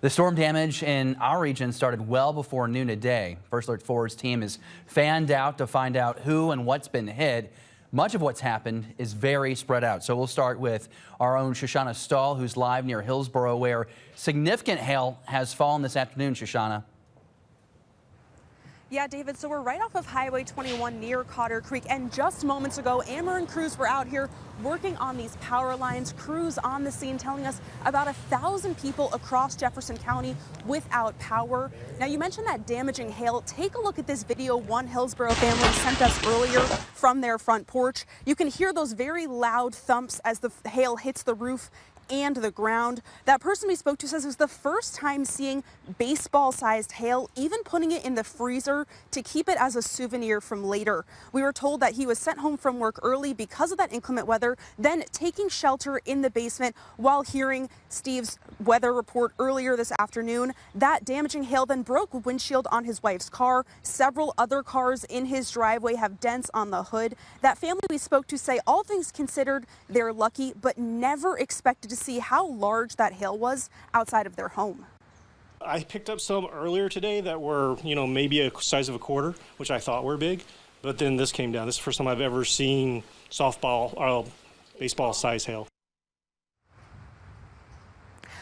The storm damage in our region started well before noon today. First Alert 4's team is fanned out to find out who and what's been hit. Much of what's happened is very spread out. So we'll start with our own Shoshana Stahl, who's live near Hillsboro, where significant hail has fallen this afternoon. Shoshana. Yeah, David, so we're right off of Highway 21 near Cotter Creek, and just moments ago, Ameren crews were out here working on these power lines. Crews on the scene telling us about 1,000 people across Jefferson County without power. Now, you mentioned that damaging hail. Take a look at this video one Hillsboro family sent us earlier from their front porch. You can hear those very loud thumps as the hail hits the roof and the ground. That person we spoke to says it was the first time seeing baseball-sized hail, even putting it in the freezer to keep it as a souvenir from later. We were told that he was sent home from work early because of that inclement weather, then taking shelter in the basement while hearing Steve's weather report earlier this afternoon. That damaging hail then broke a windshield on his wife's car. Several other cars in his driveway have dents on the hood. That family we spoke to say all things considered, they're lucky, but never expected to see how large that hail was outside of their home. I picked up some earlier today that were, maybe a size of a quarter, which I thought were big, but then this came down. This is the first time I've ever seen softball or baseball size hail.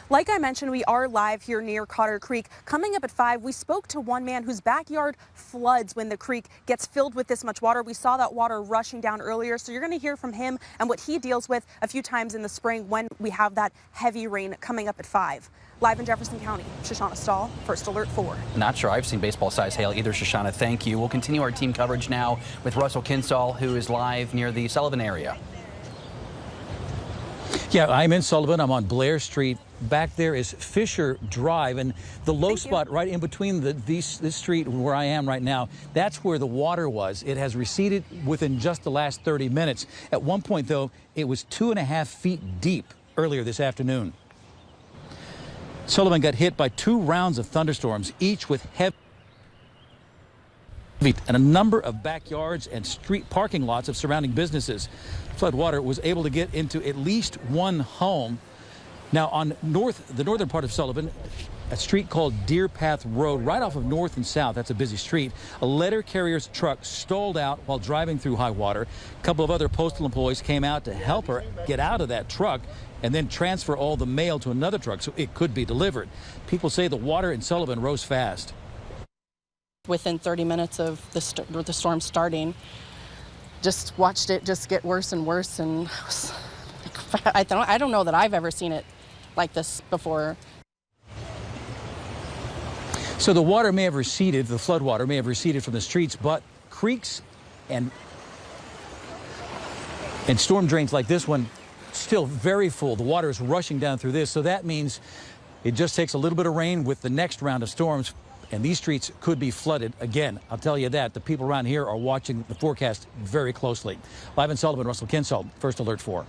Like I mentioned, we are live here near Cotter Creek. Coming up at 5, we spoke to one man whose backyard floods when the creek gets filled with this much water. We saw that water rushing down earlier, so you're going to hear from him and what he deals with a few times in the spring when we have that heavy rain coming up at 5. Live in Jefferson County, Shoshana Stahl, First Alert 4. Not sure I've seen baseball-sized hail either, Shoshana. Thank you. We'll continue our team coverage now with Russell Kinstall, who is live near the Sullivan area. Yeah, I'm in Sullivan. I'm on Blair Street. Back there is Fisher Drive, and the low spot right in between this street where I am right now, that's where the water was. It has receded within just the last 30 minutes. At one point, though, it was 2.5 feet deep earlier this afternoon. Sullivan got hit by 2 rounds of thunderstorms, each with heavy and a number of backyards and street parking lots of surrounding businesses. Floodwater was able to get into at least one home. Now, on the northern part of Sullivan, a street called Deer Path Road, right off of North and South, that's a busy street, a letter carrier's truck stalled out while driving through high water. A couple of other postal employees came out to help her get out of that truck and then transfer all the mail to another truck so it could be delivered. People say the water in Sullivan rose fast. Within 30 minutes of the storm starting, just watched it just get worse and worse, and I don't know that I've ever seen it like this before. So the water may have receded, the flood water may have receded from the streets, but creeks and storm drains like this one still very full. The water is rushing down through this, so that means it just takes a little bit of rain with the next round of storms, and these streets could be flooded again. I'll tell you that. The people around here are watching the forecast very closely. Live in Sullivan, Russell Kinstall, First Alert 4.